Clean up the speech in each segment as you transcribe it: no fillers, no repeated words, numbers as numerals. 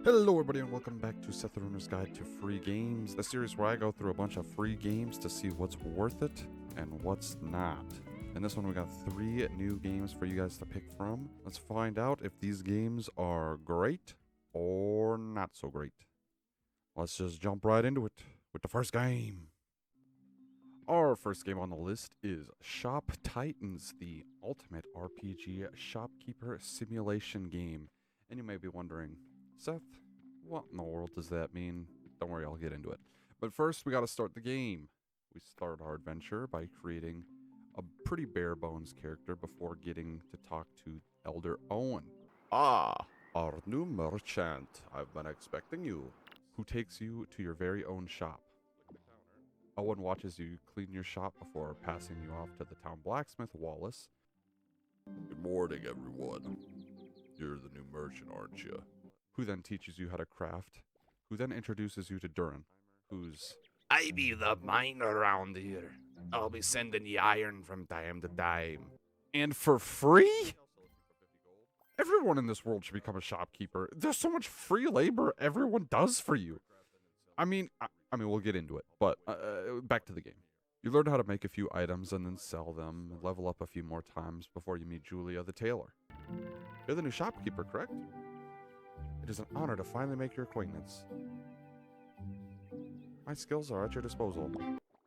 Hello everybody and welcome back to Setharoner's Guide to Free Games, the series where I go through a bunch of free games to see what's worth it and what's not. In this one we got 3 new games for you guys to pick from. Let's find out if these games are great or not so great. Let's just jump right into it with the first game. Our first game on the list is Shop Titans, the ultimate RPG shopkeeper simulation game. And you may be wondering, Seth, what in the world does that mean? Don't worry, I'll get into it. But first, we gotta start the game. We start our adventure by creating a pretty bare bones character before getting to talk to Elder Owen. Ah, our new merchant. I've been expecting you. Who takes you to your very own shop. Owen watches you clean your shop before passing you off to the town blacksmith, Wallace. Good morning, everyone. You're the new merchant, aren't you? Who then teaches you how to craft, who then introduces you to Durin, who's... I be the miner around here. I'll be sending ye iron from time to time. And for free? Everyone in this world should become a shopkeeper. There's so much free labor everyone does for you. I mean, we'll get into it, but back to the game. You learn how to make a few items and then sell them, and level up a few more times before you meet Julia the tailor. You're the new shopkeeper, correct? It is an honor to finally make your acquaintance. My skills are at your disposal.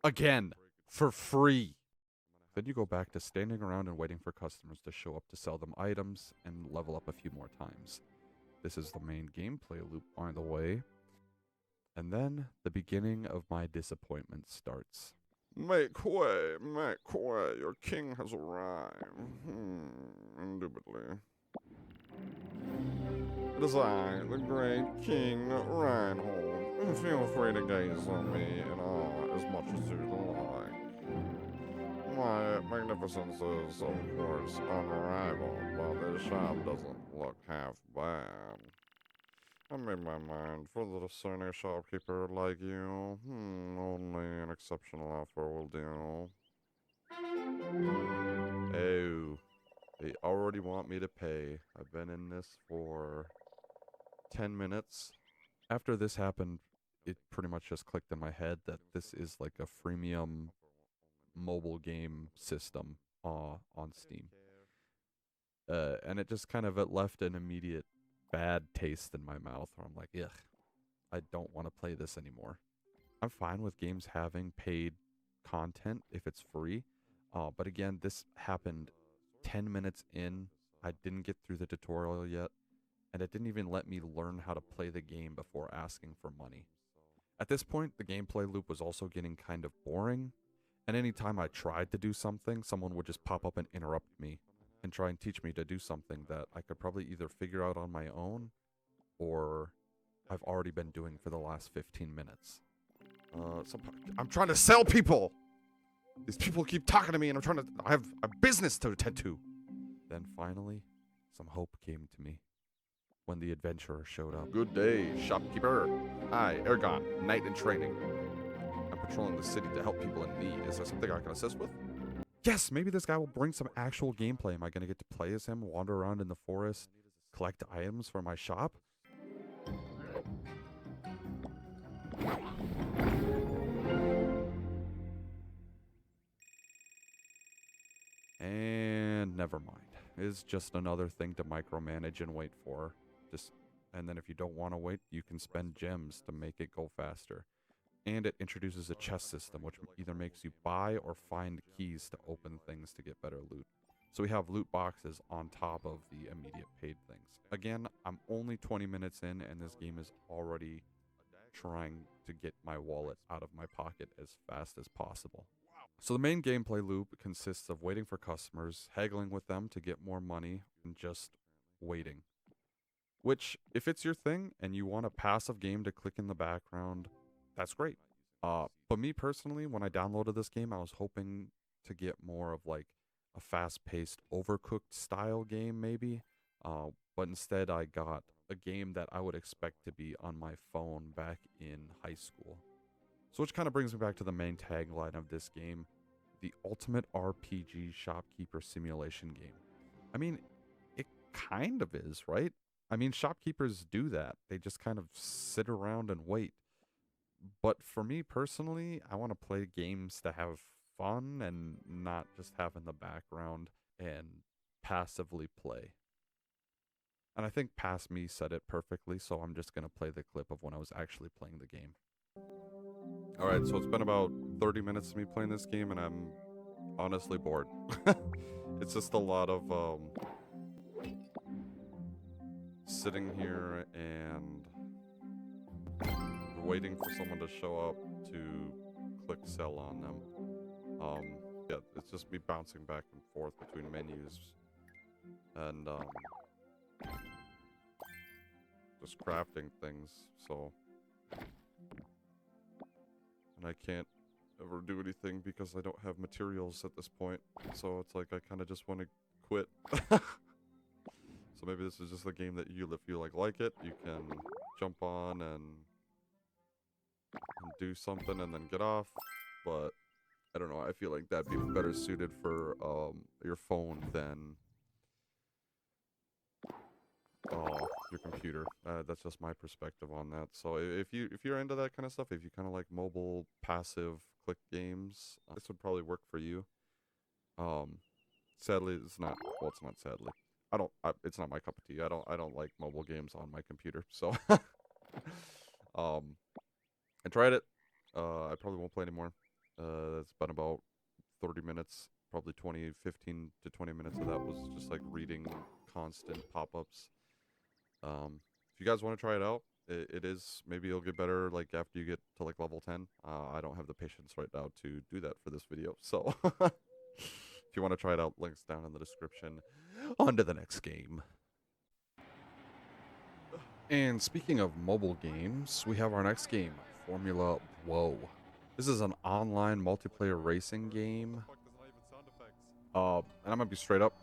Again, for free. Then you go back to standing around and waiting for customers to show up to sell them items and level up a few more times. This is the main gameplay loop, by the way. And then the beginning of my disappointment starts. Make way, your king has arrived. Indubitably. It is I, the great King Reinhold. Feel free to gaze on me in awe as much as you like. My magnificence is, of course, unrivaled, but this shop doesn't look half bad. I made my mind for the discerning shopkeeper like you. Only an exceptional offer will do. Oh, they already want me to pay. I've been in this for 10 minutes. After this happened, it pretty much just clicked in my head that this is like a freemium mobile game system on Steam. And it just kind of left an immediate bad taste in my mouth where I'm like, ugh, I don't want to play this anymore. I'm fine with games having paid content if it's free. But again, this happened 10 minutes in. I didn't get through the tutorial yet. And it didn't even let me learn how to play the game before asking for money. At this point, the gameplay loop was also getting kind of boring. And anytime I tried to do something, someone would just pop up and interrupt me and try and teach me to do something that I could probably either figure out on my own or I've already been doing for the last 15 minutes. I'm trying to sell people! These people keep talking to me and I have a business to attend to. Then finally, some hope came to me when the adventurer showed up. Good day, shopkeeper. I, Ergon, knight in training. I'm patrolling the city to help people in need. Is there something I can assist with? Yes, maybe this guy will bring some actual gameplay. Am I going to get to play as him, wander around in the forest, collect items for my shop? And never mind. It's just another thing to micromanage and wait for. And then if you don't want to wait, you can spend gems to make it go faster. And it introduces a chest system, which either makes you buy or find keys to open things to get better loot. So we have loot boxes on top of the immediate paid things. Again, I'm only 20 minutes in, and this game is already trying to get my wallet out of my pocket as fast as possible. So the main gameplay loop consists of waiting for customers, haggling with them to get more money, and just waiting. Which, if it's your thing, and you want a passive game to click in the background, that's great. But me personally, when I downloaded this game, I was hoping to get more of like a fast-paced, overcooked style game maybe. But instead I got a game that I would expect to be on my phone back in high school. So which kind of brings me back to the main tagline of this game, the ultimate RPG shopkeeper simulation game. I mean, it kind of is, right? I mean, shopkeepers do that. They just kind of sit around and wait. But for me personally, I want to play games to have fun and not just have in the background and passively play. And I think Past Me said it perfectly, so I'm just going to play the clip of when I was actually playing the game. Alright, so it's been about 30 minutes of me playing this game, and I'm honestly bored. It's just a lot of sitting here and waiting for someone to show up to click sell on them. Yeah, it's just me bouncing back and forth between menus and just crafting things, so, and I can't ever do anything because I don't have materials at this point, so it's like I kind of just want to quit. So maybe this is just a game that you, if you like it, you can jump on and do something and then get off, but I don't know, I feel like that'd be better suited for your phone than your computer. That's just my perspective on that. So if you're into that kind of stuff, if you kind of like mobile passive click games, this would probably work for you. Sadly, it's not. Well, it's not sadly. It's not my cup of tea. I don't like mobile games on my computer. So, I tried it. I probably won't play anymore. It's been about 30 minutes. Probably 15 to 20 minutes of that was just like reading constant pop-ups. If you guys want to try it out, it is, maybe it'll get better like after you get to like level 10. I don't have the patience right now to do that for this video, so if you want to try it out, links down in the description. On to the next game. And speaking of mobile games, we have our next game, Formula Bwoah. This is an online multiplayer racing game. And I'm gonna be straight up,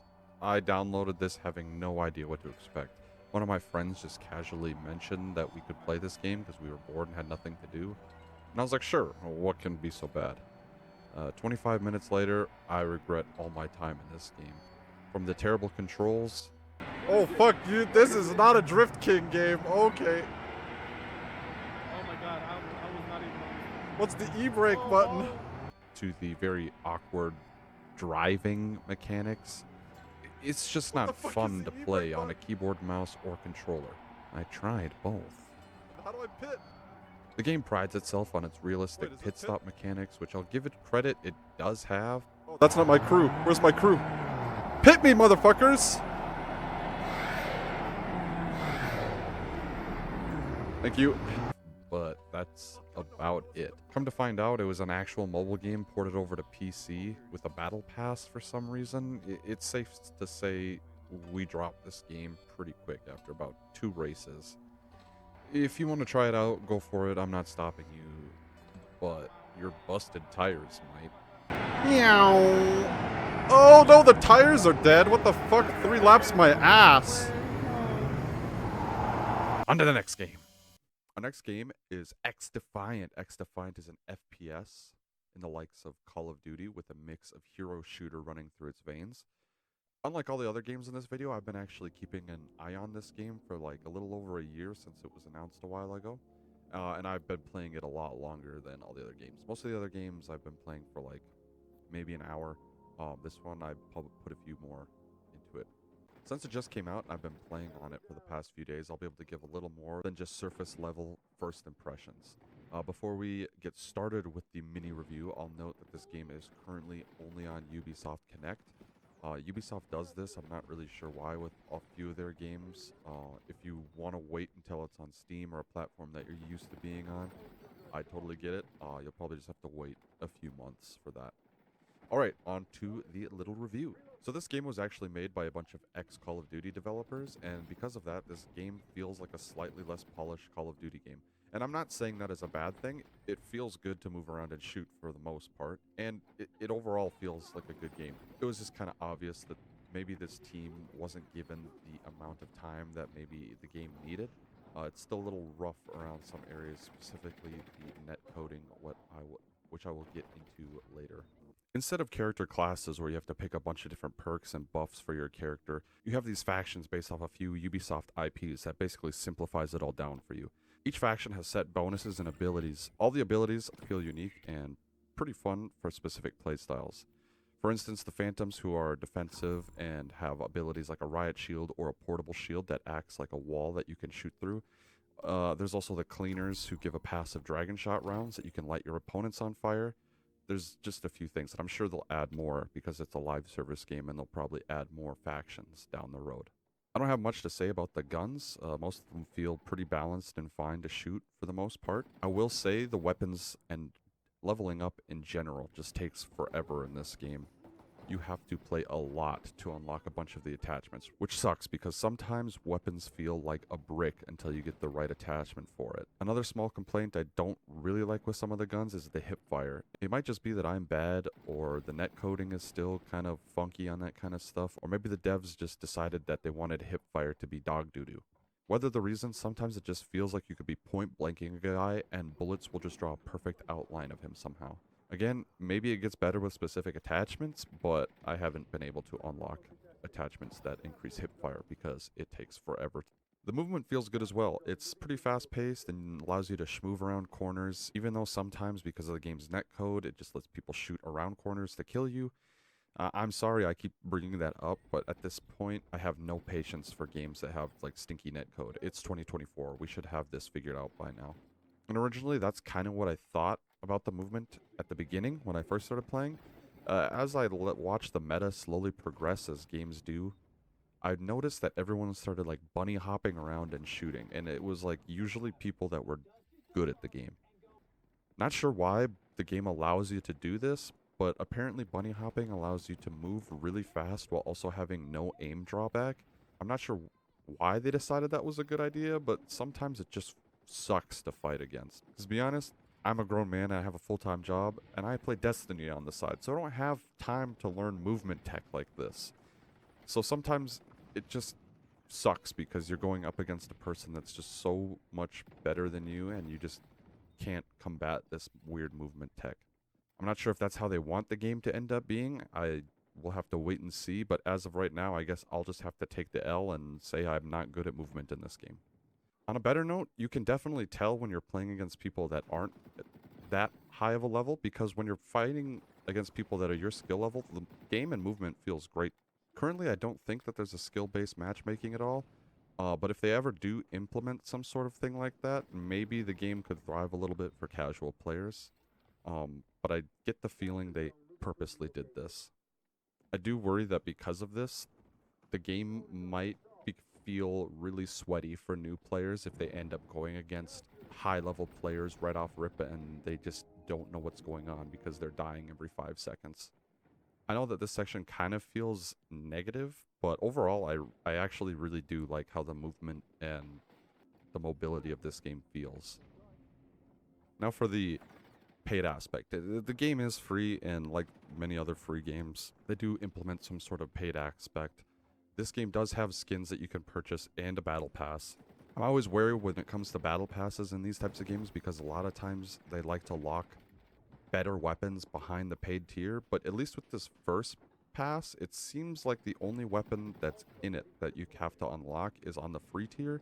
I downloaded this having no idea what to expect. One of my friends just casually mentioned that we could play this game because we were bored and had nothing to do. And I was like, sure, what can be so bad? 25 minutes later, I regret all my time in this game. From the terrible controls... Oh, fuck you, this is not a Drift King game, okay. Oh my god, I was not even on. What's the e-brake button? To the very awkward driving mechanics. It's just not fun to play on a keyboard, mouse, or controller. I tried both. How do I pit? The game prides itself on its realistic pit stop mechanics, which I'll give it credit, it does have. Oh, that's not my crew. Where's my crew? Pit me, motherfuckers! Thank you. But that's about it. Come to find out, it was an actual mobile game ported over to PC with a battle pass for some reason. It's safe to say we dropped this game pretty quick after about 2 races. If you want to try it out, go for it. I'm not stopping you, but your busted tires might. Meow. Oh no, the tires are dead. What the fuck? 3 laps my ass. On to the next game. Our next game is Xdefiant. Xdefiant is an FPS in the likes of Call of Duty with a mix of hero shooter running through its veins. Unlike all the other games in this video, I've been actually keeping an eye on this game for like a little over a year since it was announced a while ago. And I've been playing it a lot longer than all the other games. Most of the other games I've been playing for like maybe an hour. This one I probably put a few more into it. Since it just came out and I've been playing on it for the past few days, I'll be able to give a little more than just surface level first impressions. Before we get started with the mini review, I'll note that this game is currently only on Ubisoft Connect. Ubisoft does this, I'm not really sure why, with a few of their games. If you want to wait until it's on Steam or a platform that you're used to being on, I totally get it. You'll probably just have to wait a few months for that. Alright, on to the little review. So this game was actually made by a bunch of ex-Call of Duty developers, and because of that, this game feels like a slightly less polished Call of Duty game. And I'm not saying that as a bad thing. It feels good to move around and shoot for the most part, and it overall feels like a good game. It was just kind of obvious that maybe this team wasn't given the amount of time that maybe the game needed. It's still a little rough around some areas, specifically the net coding, which I will get into later. Instead of character classes where you have to pick a bunch of different perks and buffs for your character, you have these factions based off a few Ubisoft IPs that basically simplifies it all down for you. Each faction has set bonuses and abilities. All the abilities feel unique and pretty fun for specific playstyles. For instance, the Phantoms, who are defensive and have abilities like a riot shield or a portable shield that acts like a wall that you can shoot through. There's also the Cleaners, who give a passive dragon shot rounds that you can light your opponents on fire. There's just a few things, and I'm sure they'll add more because it's a live service game and they'll probably add more factions down the road. I don't have much to say about the guns. Most of them feel pretty balanced and fine to shoot for the most part. I will say the weapons and leveling up in general just takes forever in this game. You have to play a lot to unlock a bunch of the attachments, which sucks because sometimes weapons feel like a brick until you get the right attachment for it. Another small complaint I don't really like with some of the guns is the hipfire. It might just be that I'm bad, or the netcoding is still kind of funky on that kind of stuff, or maybe the devs just decided that they wanted hipfire to be dog doo-doo. Whether the reason, sometimes it just feels like you could be point blanking a guy and bullets will just draw a perfect outline of him somehow. Again, maybe it gets better with specific attachments, but I haven't been able to unlock attachments that increase hipfire because it takes forever. The movement feels good as well. It's pretty fast paced and allows you to schmoove around corners, even though sometimes because of the game's netcode, it just lets people shoot around corners to kill you. I'm sorry I keep bringing that up, but at this point, I have no patience for games that have like stinky netcode. It's 2024. We should have this figured out by now. And originally, that's kind of what I thought about the movement at the beginning when I first started playing. As I watched the meta slowly progress as games do, I noticed that everyone started like bunny hopping around and shooting, and it was like usually people that were good at the game. Not sure why the game allows you to do this, but apparently bunny hopping allows you to move really fast while also having no aim drawback. I'm not sure why they decided that was a good idea, but sometimes it just sucks to fight against. Because to be honest, I'm a grown man and I have a full-time job, and I play Destiny on the side, so I don't have time to learn movement tech like this. So sometimes it just sucks because you're going up against a person that's just so much better than you, and you just can't combat this weird movement tech. I'm not sure if that's how they want the game to end up being. I will have to wait and see, but as of right now, I guess I'll just have to take the L and say I'm not good at movement in this game. On a better note, you can definitely tell when you're playing against people that aren't that high of a level, because when you're fighting against people that are your skill level, the game and movement feels great. Currently, I don't think that there's a skill-based matchmaking at all, but if they ever do implement some sort of thing like that, maybe the game could thrive a little bit for casual players. But I get the feeling they purposely did this. I do worry that because of this, the game might feel really sweaty for new players if they end up going against high-level players right off rip and they just don't know what's going on because they're dying every 5 seconds. I know that this section kind of feels negative, but overall I actually really do like how the movement and the mobility of this game feels. Now for the paid aspect. The game is free, and like many other free games, they do implement some sort of paid aspect. This game does have skins that you can purchase and a battle pass. I'm always wary when it comes to battle passes in these types of games because a lot of times they like to lock better weapons behind the paid tier, but at least with this first pass, it seems like the only weapon that's in it that you have to unlock is on the free tier.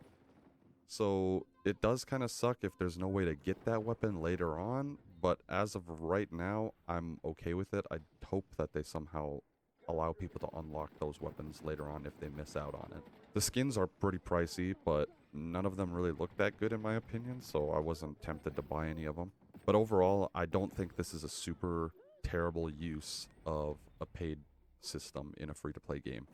So it does kind of suck if there's no way to get that weapon later on, but as of right now, I'm okay with it. I hope that they somehow allow people to unlock those weapons later on if they miss out on it. The skins are pretty pricey, but none of them really look that good in my opinion, so I wasn't tempted to buy any of them. But overall, I don't think this is a super terrible use of a paid system in a free-to-play game.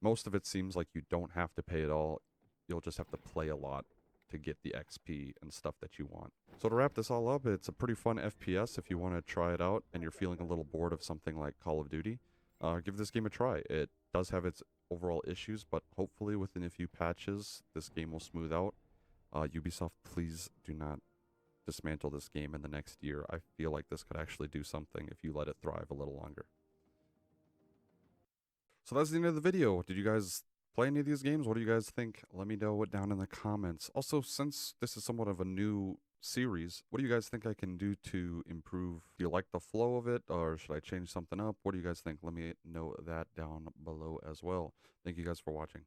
Most of it seems like you don't have to pay at all. You'll just have to play a lot to get the XP and stuff that you want. So to wrap this all up, it's a pretty fun FPS if you want to try it out and you're feeling a little bored of something like Call of Duty. Give this game a try. It does have its overall issues, but hopefully within a few patches, this game will smooth out. Ubisoft, please do not dismantle this game in the next year. I feel like this could actually do something if you let it thrive a little longer. So that's the end of the video. Did you guys play any of these games? What do you guys think? Let me know it down in the comments. Also, since this is somewhat of a new series, what do you guys think I can do to improve? Do you like the flow of it, or should I change something up? What do you guys think? Let me know that down below as well. Thank you guys for watching.